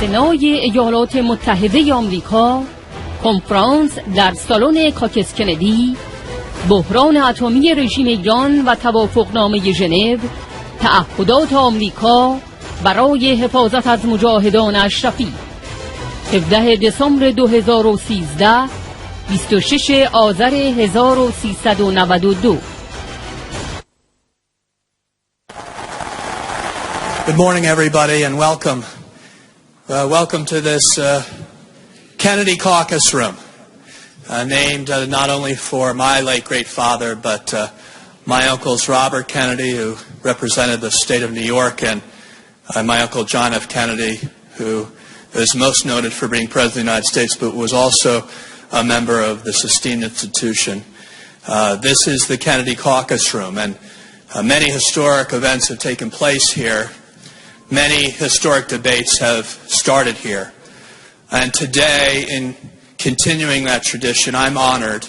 سنای ایالات متحده آمریکا، کنفرانس در سالن کاکس کندی، بحران اتمی رژیم ایران و توافقنامه ژنو، تعهدات آمریکا برای حفاظت از مجاهدان اشرفی. 17 دسامبر 2013، 26 آذر 1392. Good morning, everybody, and welcome. Welcome to this Kennedy caucus room, named not only for my late great father, but my uncles Robert Kennedy, who represented the state of New York, and my uncle John F. Kennedy, who is most noted for being President of the United States, but was also a member of this esteemed institution. This is the Kennedy caucus room, and many historic events have taken place here. Many historic debates have started here. And today, in continuing that tradition, I'm honored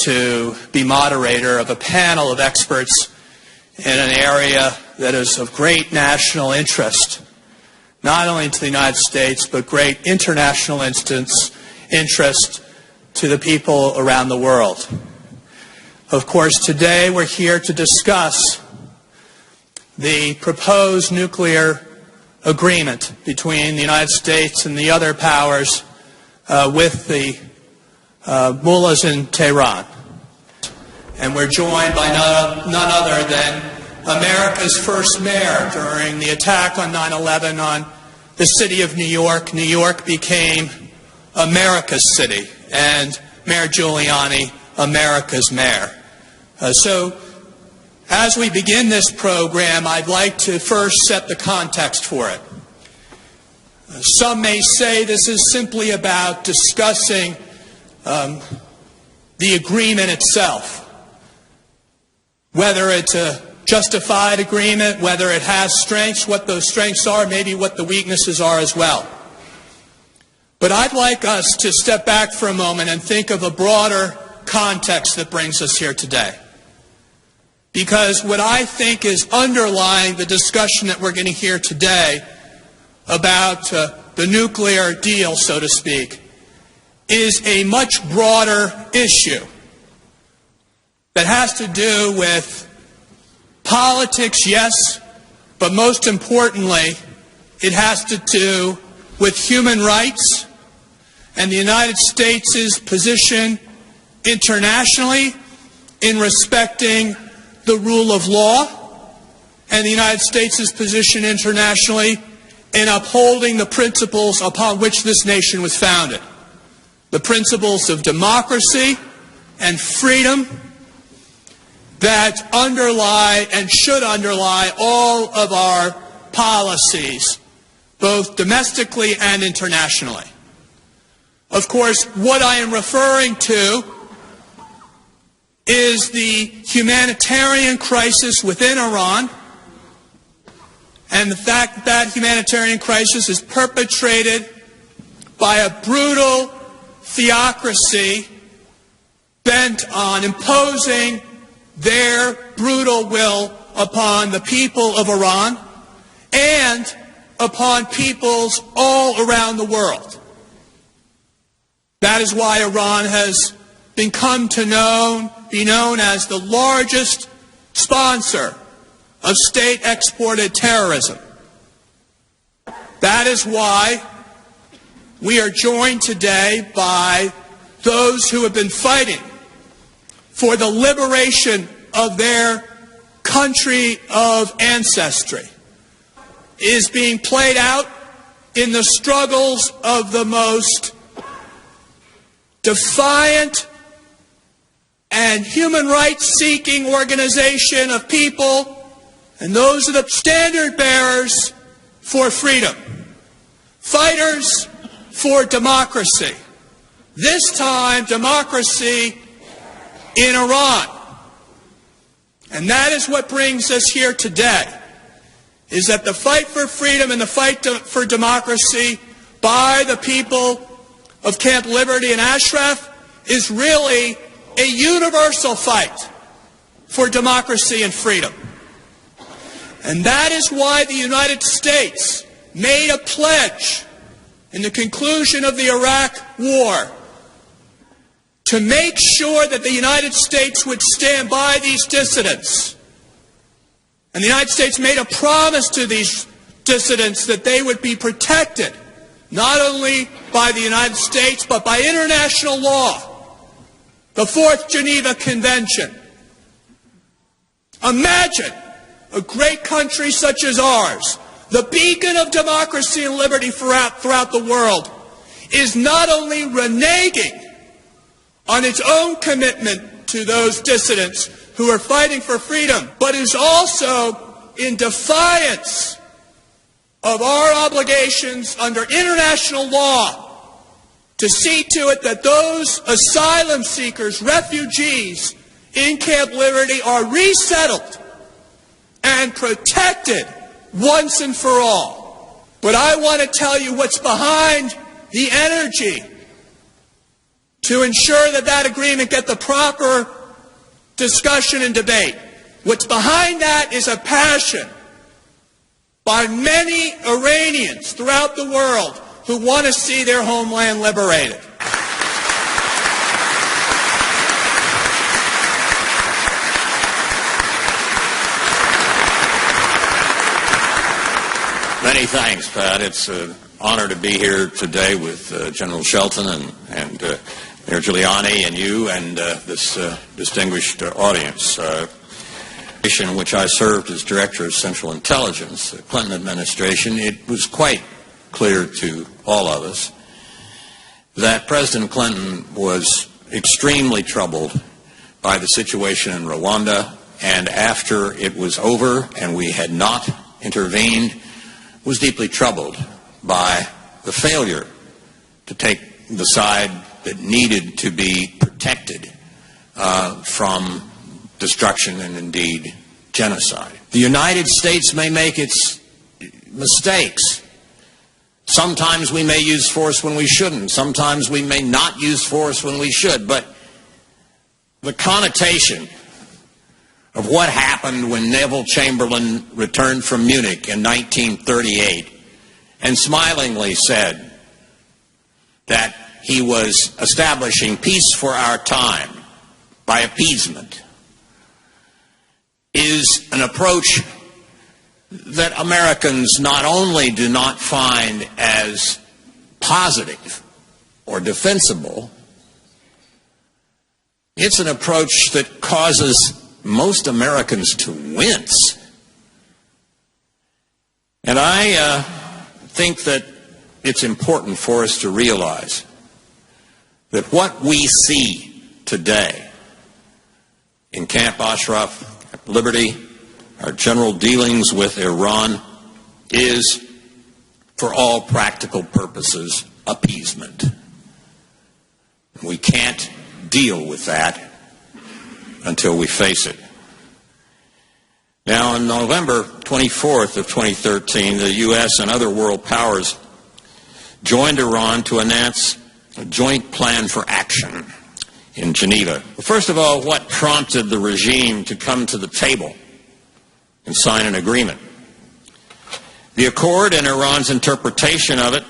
to be moderator of a panel of experts in an area that is of great national interest, not only to the United States, but great international interest to the people around the world. Of course, today we're here to discuss the proposed nuclear agreement between the United States and the other powers with the mullahs in Tehran. And we're joined by none other than America's first mayor during the attack on 9/11 on the city of New York. New York became America's city, and Mayor Giuliani, America's mayor. So as we begin this program, I'd like to first set the context for it. Some may say this is simply about discussing the agreement itself, whether it's a justified agreement, whether it has strengths, what those strengths are, maybe what the weaknesses are as well. But I'd like us to step back for a moment and think of a broader context that brings us here today. Because what I think is underlying the discussion that we're going to hear today about the nuclear deal, so to speak, is a much broader issue that has to do with politics, yes, but most importantly, it has to do with human rights and the United States' position internationally in respecting the rule of law, and the United States' position internationally in upholding the principles upon which this nation was founded. The principles of democracy and freedom that underlie and should underlie all of our policies, both domestically and internationally. Of course, what I am referring to is the humanitarian crisis within Iran, and the fact that humanitarian crisis is perpetrated by a brutal theocracy bent on imposing their brutal will upon the people of Iran and upon peoples all around the world. That is why Iran has become be known as the largest sponsor of state-exported terrorism. That is why we are joined today by those who have been fighting for the liberation of their country of ancestry. It is being played out in the struggles of the most defiant and human rights-seeking organization of people, and those are the standard bearers for freedom, fighters for democracy. This time, democracy in Iran. And that is what brings us here today, is that the fight for freedom and the fight for democracy by the people of Camp Liberty and Ashraf is really a universal fight for democracy and freedom. And that is why the United States made a pledge in the conclusion of the Iraq War to make sure that the United States would stand by these dissidents. And the United States made a promise to these dissidents that they would be protected, not only by the United States, but by international law, the Fourth Geneva Convention. Imagine a great country such as ours, the beacon of democracy and liberty throughout the world, is not only reneging on its own commitment to those dissidents who are fighting for freedom, but is also in defiance of our obligations under international law to see to it that those asylum seekers, refugees in Camp Liberty are resettled and protected once and for all. But I want to tell you what's behind the energy to ensure that that agreement get the proper discussion and debate. What's behind that is a passion by many Iranians throughout the world who want to see their homeland liberated. Many thanks, Pat. It's an honor to be here today with General Shelton and Mayor Giuliani and you and this distinguished audience. In which I served as Director of Central Intelligence, the Clinton administration, it was quite clear to all of us that President Clinton was extremely troubled by the situation in Rwanda, and after it was over and we had not intervened, was deeply troubled by the failure to take the side that needed to be protected from destruction and indeed genocide. The United States may make its mistakes. Sometimes we may use force when we shouldn't. Sometimes we may not use force when we should. But the connotation of what happened when Neville Chamberlain returned from Munich in 1938 and smilingly said that he was establishing peace for our time by appeasement is an approach that Americans not only do not find as positive or defensible, it's an approach that causes most Americans to wince. And I think that it's important for us to realize that what we see today in Camp Ashraf, Liberty, our general dealings with Iran, is, for all practical purposes, appeasement. We can't deal with that until we face it. Now, on November 24th of 2013, the U.S. and other world powers joined Iran to announce a joint plan for action in Geneva. First of all, what prompted the regime to come to the table and sign an agreement? The accord and Iran's interpretation of it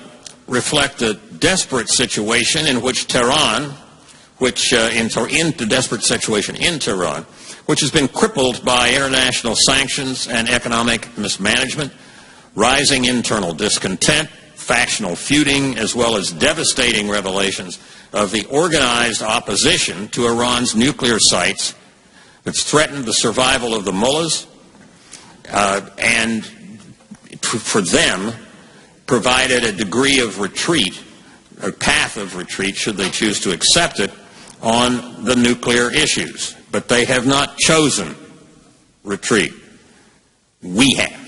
reflect a desperate situation in which Tehran, the desperate situation in Tehran, which has been crippled by international sanctions and economic mismanagement, rising internal discontent, factional feuding, as well as devastating revelations of the organized opposition to Iran's nuclear sites that's threatened the survival of the mullahs and for them provided a degree of retreat, a path of retreat should they choose to accept it, on the nuclear issues. But they have not chosen retreat. We have.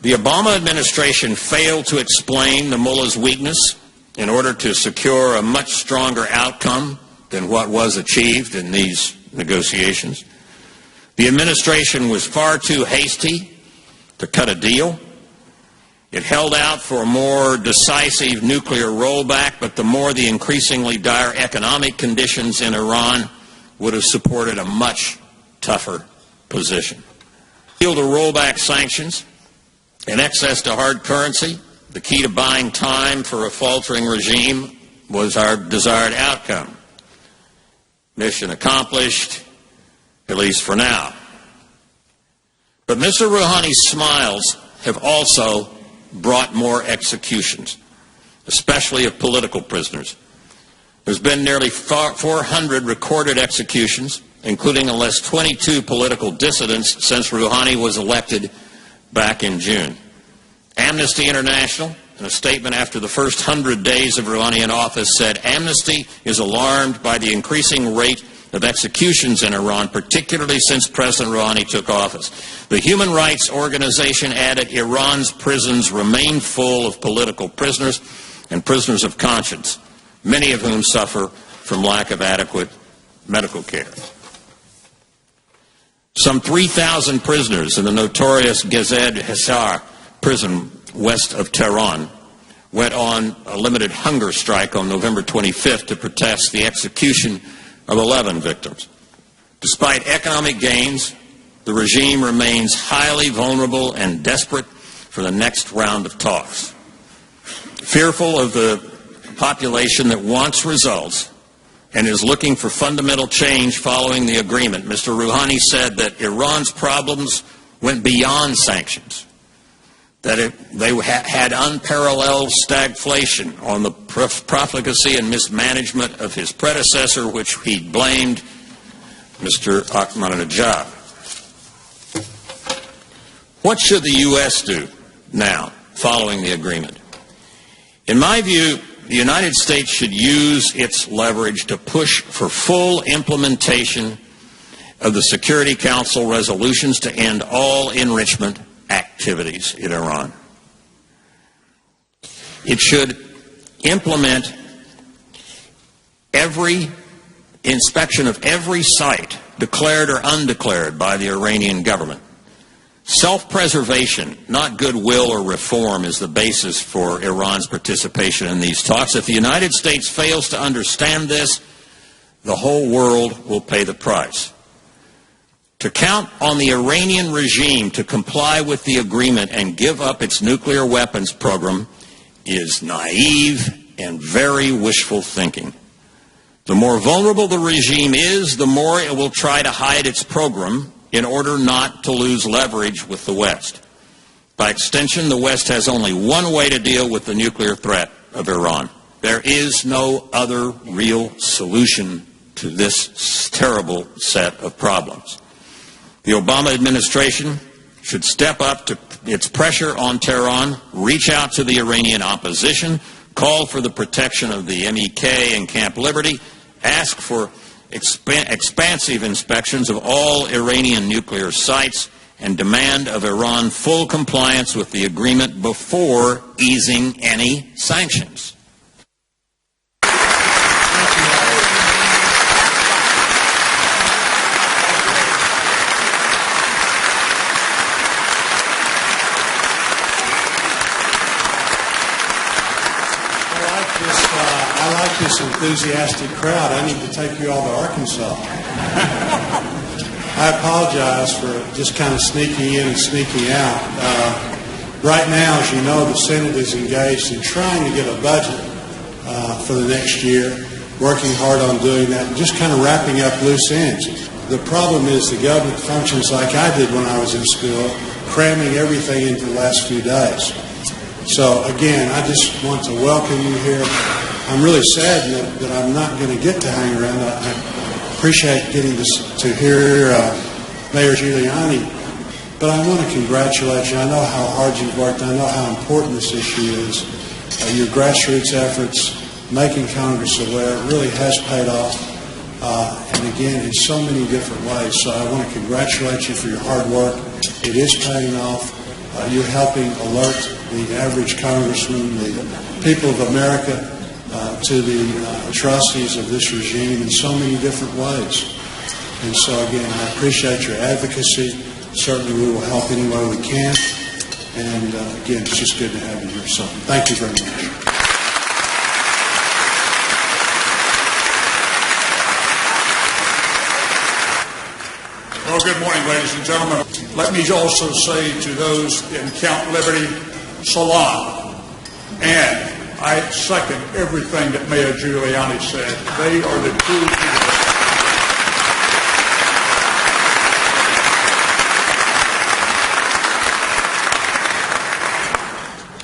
The Obama administration failed to explain the mullahs' weakness in order to secure a much stronger outcome than what was achieved in these negotiations. The administration was far too hasty to cut a deal. It held out for a more decisive nuclear rollback, but the increasingly dire economic conditions in Iran would have supported a much tougher position. To roll back sanctions In access to hard currency, the key to buying time for a faltering regime was our desired outcome. Mission accomplished, at least for now. But Mr. Rouhani's smiles have also brought more executions, especially of political prisoners. There's been nearly 400 recorded executions, including at least 22 political dissidents since Rouhani was elected back in June. Amnesty International, in a statement after the first 100 days of Rouhani in office, said Amnesty is alarmed by the increasing rate of executions in Iran, particularly since President Rouhani took office. The human rights organization added Iran's prisons remain full of political prisoners and prisoners of conscience, many of whom suffer from lack of adequate medical care. Some 3,000 prisoners in the notorious Gazed Hisar prison west of Tehran went on a limited hunger strike on November 25th to protest the execution of 11 victims. Despite economic gains, the regime remains highly vulnerable and desperate for the next round of talks. Fearful of the population that wants results and is looking for fundamental change following the agreement, Mr. Rouhani said that Iran's problems went beyond sanctions, that they had unparalleled stagflation on the profligacy and mismanagement of his predecessor, which he blamed Mr. Ahmadinejad. What should the U.S. do now, following the agreement? In my view, the United States should use its leverage to push for full implementation of the Security Council resolutions to end all enrichment activities in Iran. It should implement every inspection of every site, declared or undeclared, by the Iranian government. Self-preservation, not goodwill or reform, is the basis for Iran's participation in these talks. If the United States fails to understand this, the whole world will pay the price. To count on the Iranian regime to comply with the agreement and give up its nuclear weapons program is naive and very wishful thinking. The more vulnerable the regime is, the more it will try to hide its program in order not to lose leverage with the West. By extension, the West has only one way to deal with the nuclear threat of Iran. There is no other real solution to this terrible set of problems. The Obama administration should step up to its pressure on Tehran, reach out to the Iranian opposition, call for the protection of the MEK and Camp Liberty, ask for expansive inspections of all Iranian nuclear sites, and demand of Iran full compliance with the agreement before easing any sanctions. This enthusiastic crowd. I need to take you all to Arkansas. I apologize for just kind of sneaking in and sneaking out. Right now, as you know, the Senate is engaged in trying to get a budget for the next year, working hard on doing that, and just kind of wrapping up loose ends. The problem is the government functions like I did when I was in school, cramming everything into the last few days. So, again, I just want to welcome you here. I'm really sad that I'm not going to get to hang around. I appreciate getting to hear Mayor Giuliani, but I want to congratulate you. I know how hard you've worked. I know how important this issue is. Your grassroots efforts, making Congress aware, really has paid off, and again, in so many different ways. So I want to congratulate you for your hard work. It is paying off. You're helping alert the average congressman, the people of America, to the atrocities of this regime in so many different ways. And so, again, I appreciate your advocacy. Certainly we will help any way we can. And, again, it's just good to have you here. So thank you very much. Well, good morning, ladies and gentlemen. Let me also say to those in Camp Liberty, Salon. And I second everything that Mayor Giuliani said. They are the true heroes.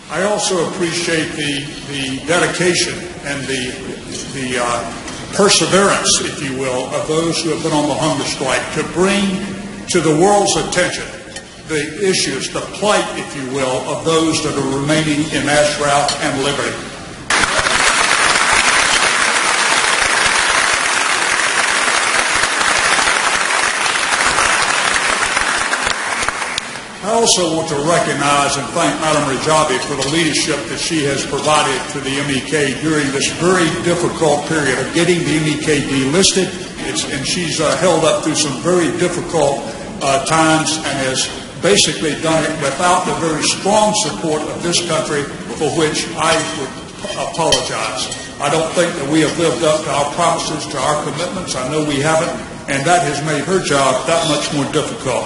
I also appreciate the dedication and the perseverance, if you will, of those who have been on the hunger strike to bring to the world's attention the issues, the plight, if you will, of those that are remaining in Ashraf and Liberty. I also want to recognize and thank Madam Rajabi for the leadership that she has provided to the MEK during this very difficult period of getting the MEK delisted. And she's held up through some very difficult times and has basically done it without the very strong support of this country, for which I would apologize. I don't think that we have lived up to our promises, to our commitments. I know we haven't, and that has made her job that much more difficult.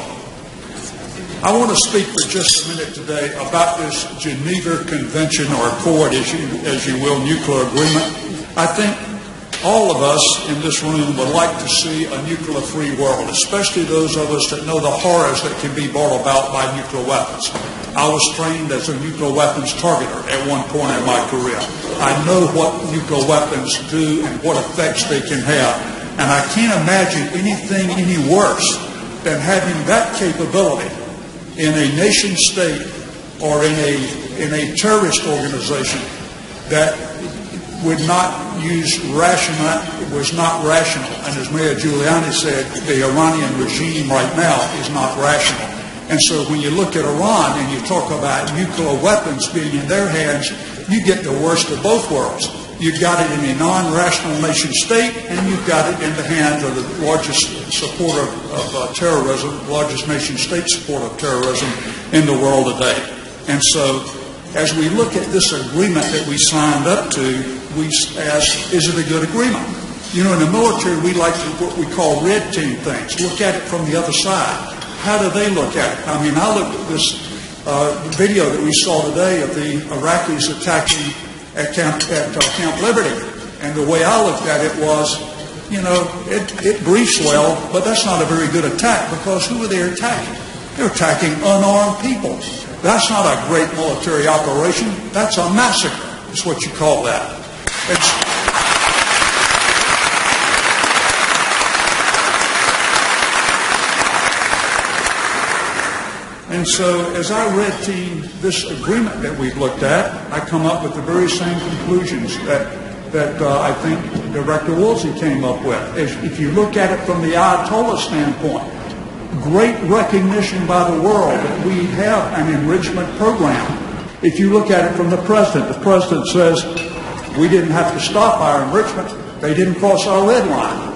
I want to speak for just a minute today about this Geneva Convention or Accord, as you will, nuclear agreement. I think all of us in this room would like to see a nuclear-free world, especially those of us that know the horrors that can be brought about by nuclear weapons. I was trained as a nuclear weapons targeter at one point in my career. I know what nuclear weapons do and what effects they can have, and I can't imagine anything any worse than having that capability in a nation state or in a terrorist organization that would not use rational, it was not rational. And as Mayor Giuliani said, the Iranian regime right now is not rational. And so when you look at Iran and you talk about nuclear weapons being in their hands, you get the worst of both worlds. You've got it in a non-rational nation state, and you've got it in the hands of the largest supporter of terrorism, largest nation state supporter of terrorism in the world today. And so as we look at this agreement that we signed up to, we ask, is it a good agreement? You know, in the military, we like to what we call red team things, look at it from the other side. How do they look at it? I mean, I looked at this video that we saw today of the Iraqis attacking at Camp Liberty. And the way I looked at it was, you know, it briefs well, but that's not a very good attack, because who are they attacking? They're attacking unarmed people. That's not a great military operation. That's a massacre, is what you call that. And so as I read this agreement that we've looked at, I come up with the very same conclusions that I think Director Woolsey came up with. If you look at it from the Ayatollah standpoint, great recognition by the world that we have an enrichment program. If you look at it from the President says, we didn't have to stop our enrichment. They didn't cross our red line.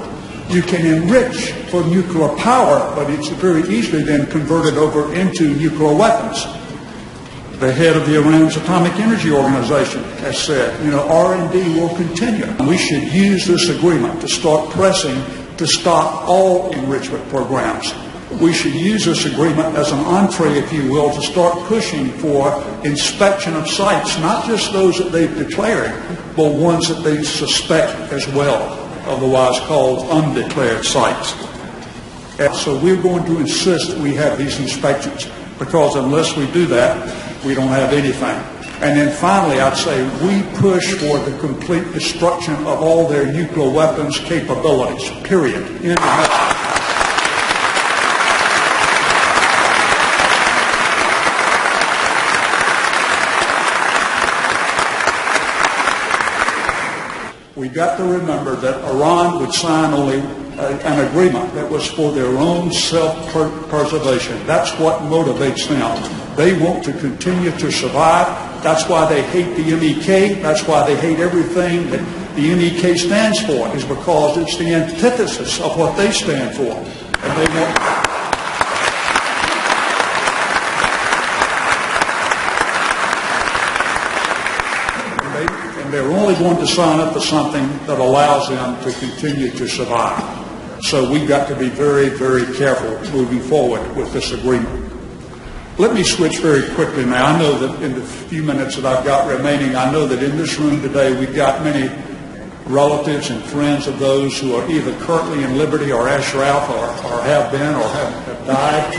You can enrich for nuclear power, but it's very easily then converted over into nuclear weapons. The head of the Iran's Atomic Energy Organization has said, you know, R&D will continue. We should use this agreement to start pressing to stop all enrichment programs. We should use this agreement as an entree, if you will, to start pushing for inspection of sites, not just those that they've declared, but ones that they suspect as well, otherwise called undeclared sites. And so we're going to insist we have these inspections, because unless we do that, we don't have anything. And then finally, I'd say we push for the complete destruction of all their nuclear weapons capabilities, period. We've got to remember that Iran would sign only an agreement that was for their own self-preservation. That's what motivates them. They want to continue to survive. That's why they hate the MEK. That's why they hate everything that the MEK stands for, is because it's the antithesis of what they stand for. And they want... They're only going to sign up for something that allows them to continue to survive. So we've got to be very, very careful moving forward with this agreement. Let me switch very quickly now. I know that in the few minutes that I've got remaining, I know that in this room today we've got many relatives and friends of those who are either currently in liberty or Ashraf or have been or have died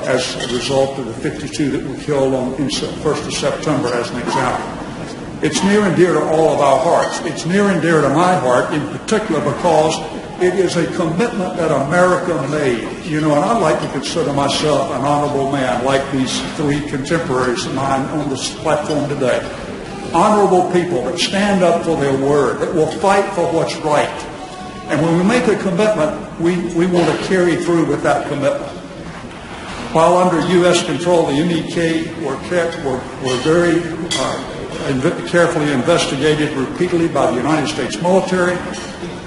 as a result of the 52 that were killed on 1st of September as an example. It's near and dear to all of our hearts. It's near and dear to my heart in particular because it is a commitment that America made. You know, and I like to consider myself an honorable man like these three contemporaries of mine on this platform today. Honorable people that stand up for their word, that will fight for what's right. And when we make a commitment, we want to carry through with that commitment. While under U.S. control, the MEK were very carefully investigated repeatedly by the United States military,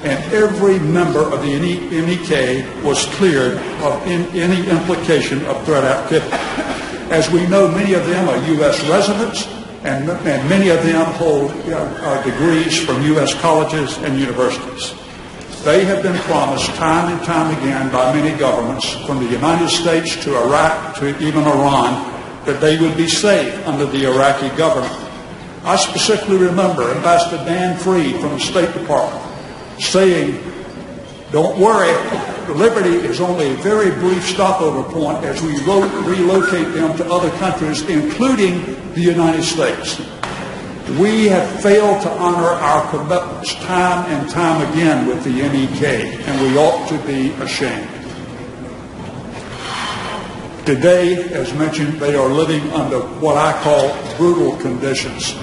and every member of the MEK was cleared of any implication of threat activity. As we know, many of them are U.S. residents, and many of them hold degrees from U.S. colleges and universities. They have been promised time and time again by many governments, from the United States to Iraq to even Iran, that they would be safe under the Iraqi government. I specifically remember Ambassador Dan Freed from the State Department saying, don't worry, liberty is only a very brief stopover point as we relocate them to other countries, including the United States. We have failed to honor our commitments time and time again with the MEK, and we ought to be ashamed. Today, as mentioned, they are living under what I call brutal conditions,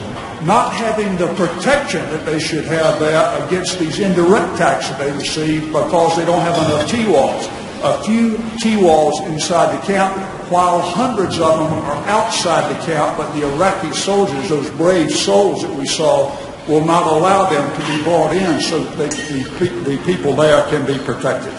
not having the protection that they should have there against these indirect attacks that they receive because they don't have enough T-walls. A few T-walls inside the camp, while hundreds of them are outside the camp, but the Iraqi soldiers, those brave souls that we saw, will not allow them to be brought in so that the people there can be protected.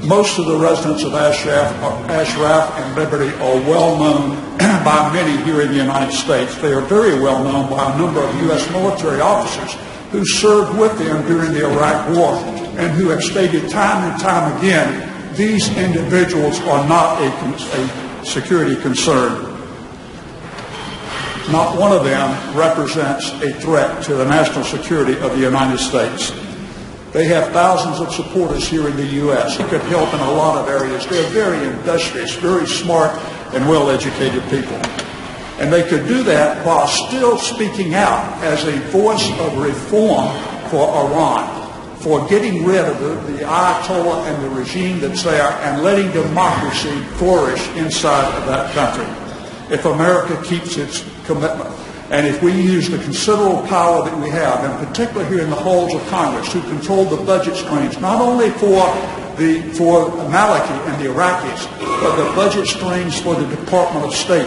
Most of the residents of Ashraf and Liberty are well known by many here in the United States. They are very well known by a number of U.S. military officers who served with them during the Iraq War and who have stated time and time again these individuals are not a security concern. Not one of them represents a threat to the national security of the United States. They have thousands of supporters here in the U.S. who could help in a lot of areas. They're very industrious, very smart, and well-educated people. And they could do that while still speaking out as a voice of reform for Iran, for getting rid of the Ayatollah and the regime that's there and letting democracy flourish inside of that country. If America keeps its commitment, and if we use the considerable power that we have, and particularly here in the halls of Congress, who control the budget streams, not only for Maliki and the Iraqis, but the budget streams for the Department of State,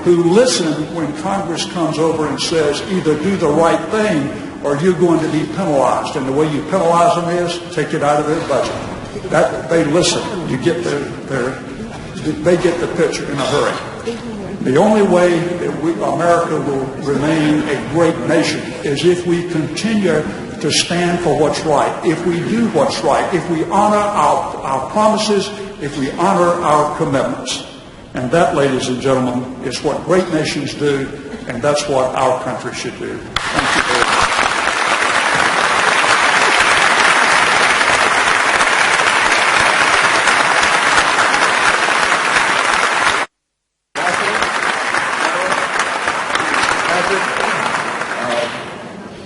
who listen when Congress comes over and says, either do the right thing or you're going to be penalized. And the way you penalize them is take it out of their budget. That they listen. You get they get the picture in a hurry. The only way that America will remain a great nation is if we continue to stand for what's right, if we do what's right, if we honor our promises, if we honor our commitments. And that, ladies and gentlemen, is what great nations do, and that's what our country should do. Thank you very much.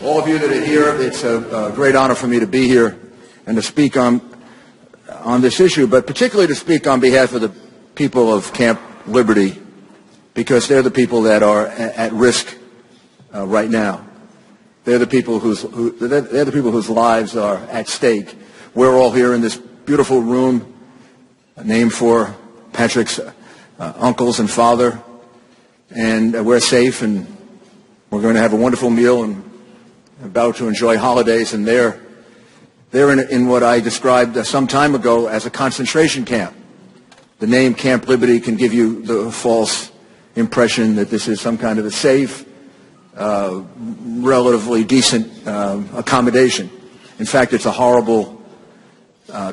All of you that are here, it's a great honor for me to be here and to speak on this issue, but particularly to speak on behalf of the people of Camp Liberty, because they're the people that are at risk right now. They're the people whose lives are at stake. We're all here in this beautiful room, named for Patrick's uncles and father, and we're safe, and we're going to have a wonderful meal and about to enjoy holidays, and they're in what I described some time ago as a concentration camp. The name Camp Liberty can give you the false impression that this is some kind of a safe, relatively decent accommodation. In fact, it's a horrible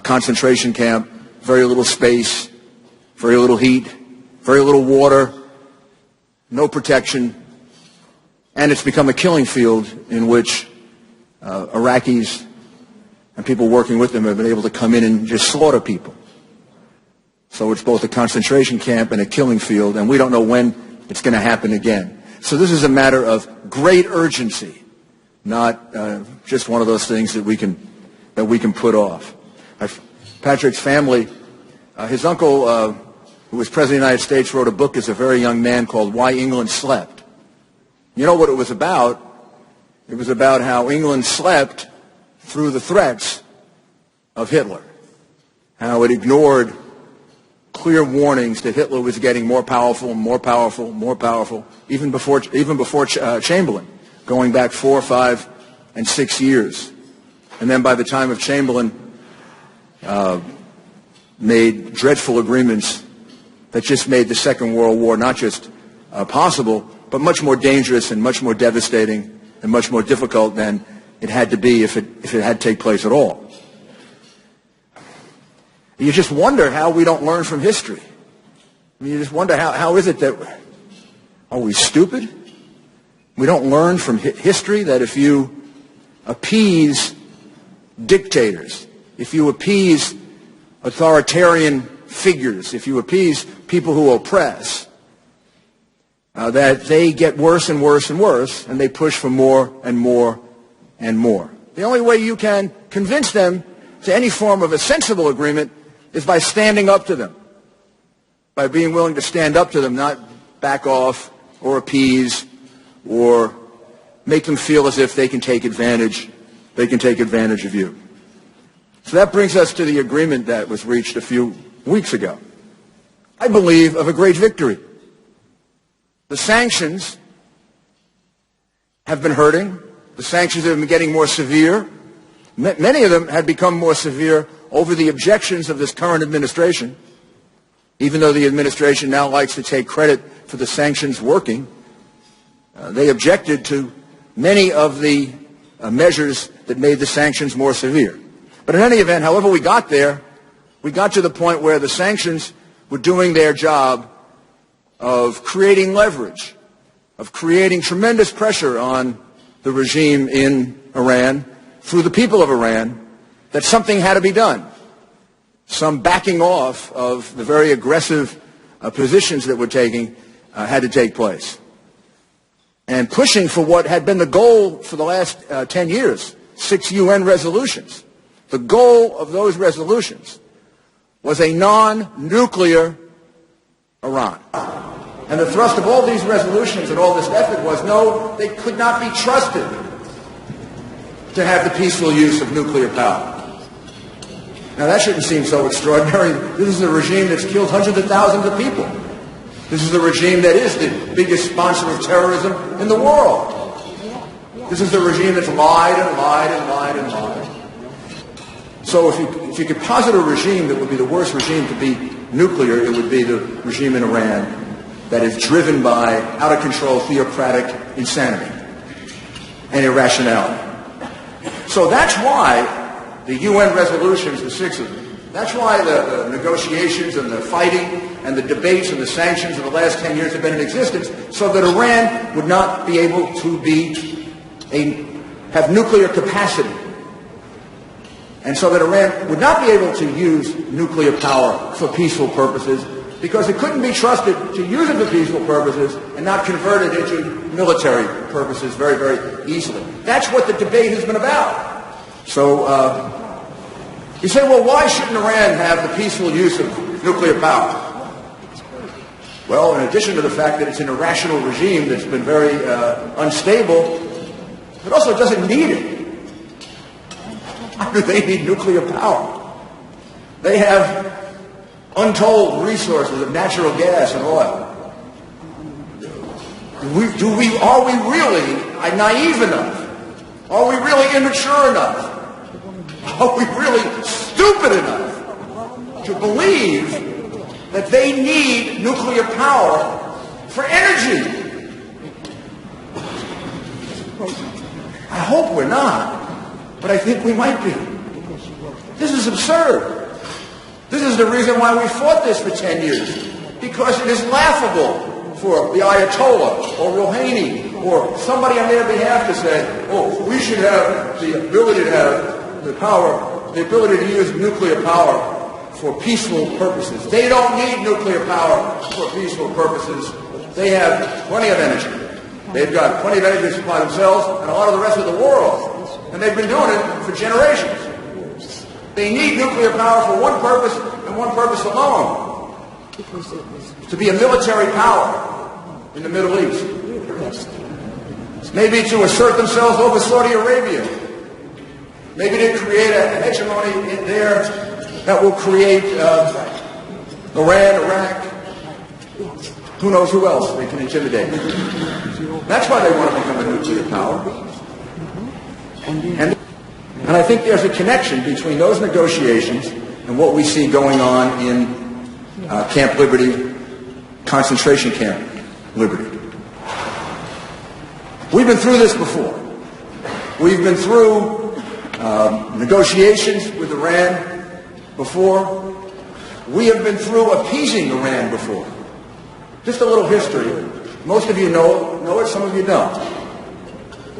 concentration camp, very little space, very little heat, very little water, no protection, and it's become a killing field in which Iraqis and people working with them have been able to come in and just slaughter people. So it's both a concentration camp and a killing field, and we don't know when it's going to happen again. So this is a matter of great urgency, not just one of those things that we can put off. Patrick's family, his uncle, who was President of the United States, wrote a book as a very young man called Why England Slept. You know what it was about? It was about how England slept through the threats of Hitler, how it ignored clear warnings that Hitler was getting more powerful, more powerful, more powerful, even before Chamberlain, going back 4, 5, and 6 years. And then by the time of Chamberlain, made dreadful agreements that just made the Second World War not just possible, but much more dangerous and much more devastating and much more difficult than it had to be if it had to take place at all. You just wonder how we don't learn from history. I mean, you just wonder how is it that, are we stupid? We don't learn from history that if you appease dictators, if you appease authoritarian figures, if you appease people who oppress, that they get worse and worse and worse, and they push for more and more and more. The only way you can convince them to any form of a sensible agreement is by standing up to them, by being willing to stand up to them, not back off or appease or make them feel as if they can take advantage of you. So that brings us to the agreement that was reached a few weeks ago. I believe of a great victory. The sanctions have been hurting. The sanctions have been getting more severe. Many of them had become more severe over the objections of this current administration, even though the administration now likes to take credit for the sanctions working. They objected to many of the measures that made the sanctions more severe. But in any event, however we got there, we got to the point where the sanctions were doing their job of creating leverage, of creating tremendous pressure on the regime in Iran through the people of Iran that something had to be done. Some backing off of the very aggressive positions that were taking had to take place. And pushing for what had been the goal for the last 10 years, 6 UN resolutions. The goal of those resolutions was a non-nuclear Iran. And the thrust of all these resolutions and all this effort was, no, they could not be trusted to have the peaceful use of nuclear power. Now that shouldn't seem so extraordinary. This is a regime that's killed hundreds of thousands of people. This is a regime that is the biggest sponsor of terrorism in the world. This is a regime that's lied and lied and lied and lied. So if you could posit a regime that would be the worst regime to be nuclear, it would be the regime in Iran that is driven by out-of-control theocratic insanity and irrationality. So that's why the UN resolutions, the 6 of them, that's why the negotiations and the fighting and the debates and the sanctions of the last 10 years have been in existence, so that Iran would not be able to have nuclear capacity. And so that Iran would not be able to use nuclear power for peaceful purposes, because it couldn't be trusted to use it for peaceful purposes and not convert it into military purposes very, very easily. That's what the debate has been about. So you say, well, why shouldn't Iran have the peaceful use of nuclear power? Well, in addition to the fact that it's an irrational regime that's been very unstable, it also doesn't need it. Why do they need nuclear power? They have untold resources of natural gas and oil. Are we really naive enough? Are we really immature enough? Are we really stupid enough to believe that they need nuclear power for energy? I hope we're not, but I think we might be. This is absurd. This is the reason why we fought this for 10 years. Because it is laughable for the Ayatollah or Rouhani or somebody on their behalf to say, oh, we should have the ability to have the power, the ability to use nuclear power for peaceful purposes. They don't need nuclear power for peaceful purposes. They have plenty of energy. They've got plenty of energy to supply themselves and a lot of the rest of the world. And they've been doing it for generations. They need nuclear power for one purpose and one purpose alone. To be a military power in the Middle East. Maybe to assert themselves over Saudi Arabia. Maybe to create a hegemony in there that will create Iran, Iraq. Who knows who else they can intimidate. That's why they want to become a nuclear power. And I think there's a connection between those negotiations and what we see going on in Camp Liberty, concentration camp Liberty. We've been through this before. We've been through negotiations with Iran before. We have been through appeasing Iran before. Just a little history. Most of you know it, some of you don't.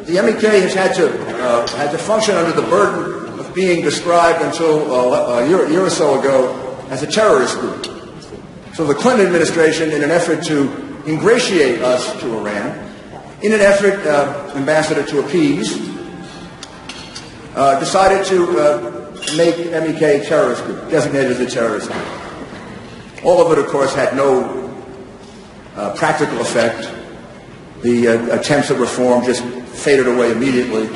The MEK has had to function under the burden of being described until a year or so ago as a terrorist group. So the Clinton administration, in an effort to ingratiate us to Iran, in an effort, Ambassador, to appease, decided to make MEK a terrorist group, designated as a terrorist group. All of it, of course, had no practical effect. The attempts at reform just faded away immediately.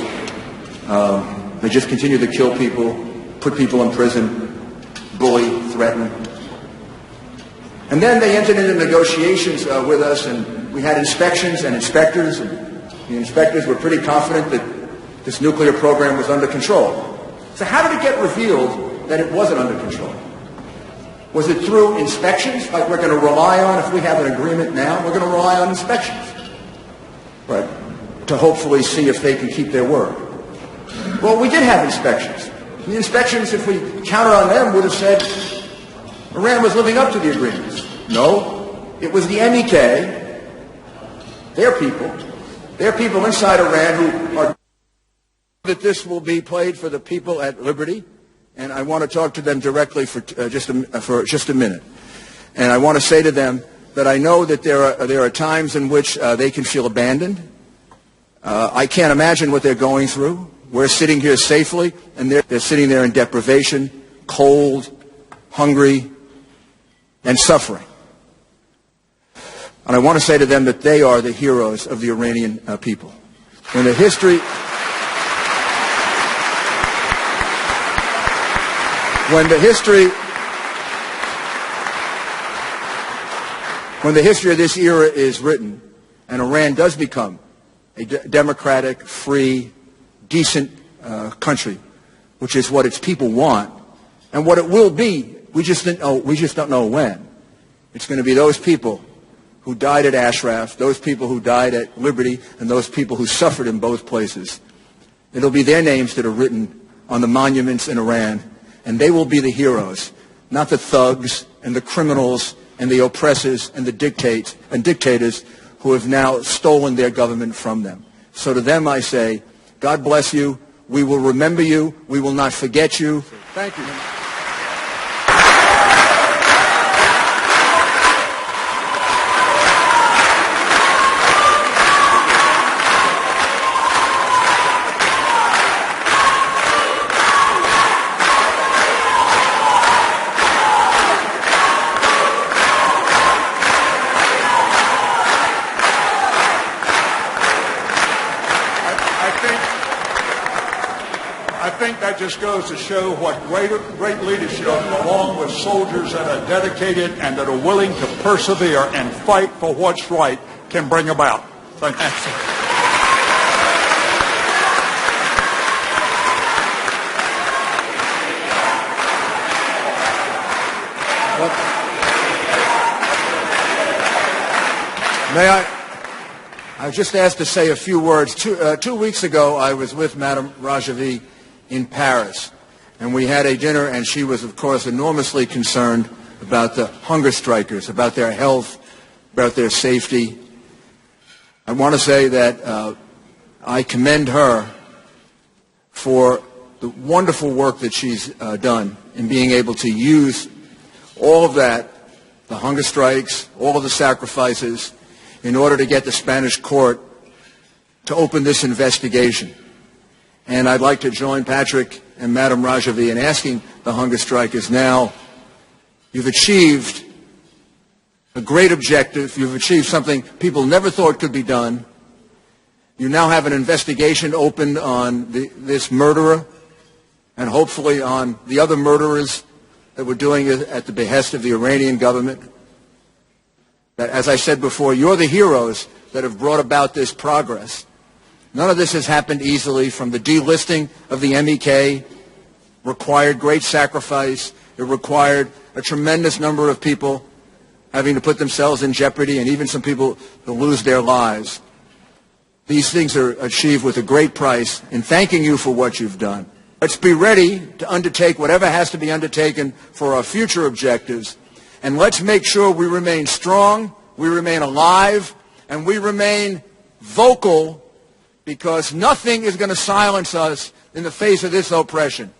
They just continued to kill people, put people in prison, bully, threaten. And then they entered into negotiations with us, and we had inspections and inspectors, and the inspectors were pretty confident that this nuclear program was under control. So how did it get revealed that it wasn't under control? Was it through inspections, like we're going to rely on, if we have an agreement now, we're going to rely on inspections, right, to hopefully see if they can keep their word? Well, we did have inspections. The inspections, if we counted on them, would have said Iran was living up to the agreements. No, it was the MEK, their people inside Iran who are that this will be played for the people at Liberty, and I want to talk to them directly for just a minute. And I want to say to them that I know that there are times in which they can feel abandoned. I can't imagine what they're going through. We're sitting here safely, and they're sitting there in deprivation, cold, hungry, and suffering. And I want to say to them that they are the heroes of the Iranian people. When the history of this era is written, and Iran does become a democratic, free, decent country, which is what its people want, and what it will be, we just don't know when. It's going to be those people who died at Ashraf, those people who died at Liberty, and those people who suffered in both places. It'll be their names that are written on the monuments in Iran, and they will be the heroes, not the thugs and the criminals and the oppressors and the dictators who have now stolen their government from them. So to them I say, God bless you. We will remember you. We will not forget you. Thank you. That just goes to show what great leadership, along with soldiers that are dedicated and that are willing to persevere and fight for what's right, can bring about. Thank you. May I was just asked to say a few words. 2 weeks ago, I was with Madame Rajavi in Paris, and we had a dinner, and she was, of course, enormously concerned about the hunger strikers, about their health, about their safety. I want to say that I commend her for the wonderful work that she's done in being able to use all of that, the hunger strikes, all of the sacrifices, in order to get the Spanish court to open this investigation. And I'd like to join Patrick and Madam Rajavi in asking the hunger strikers now, you've achieved a great objective. You've achieved something people never thought could be done. You now have an investigation opened on this murderer and hopefully on the other murderers that were doing it at the behest of the Iranian government. That, as I said before, you're the heroes that have brought about this progress. None of this has happened easily. From the delisting of the MEK required great sacrifice. It required a tremendous number of people having to put themselves in jeopardy, and even some people to lose their lives. These things are achieved with a great price. In thanking you for what you've done, let's be ready to undertake whatever has to be undertaken for our future objectives, and let's make sure we remain strong, we remain alive, and we remain vocal, because nothing is going to silence us in the face of this oppression.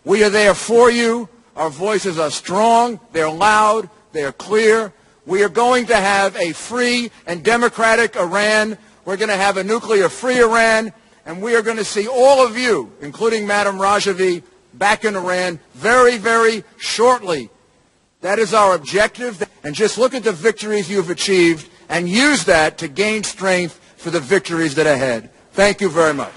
We are there for you. Our voices are strong, they're loud, they're clear. We are going to have a free and democratic Iran. We're going to have a nuclear-free Iran, and we are going to see all of you, including Madam Rajavi, back in Iran very, very shortly. That is our objective. And just look at the victories you've achieved and use that to gain strength for the victories that are ahead. Thank you very much.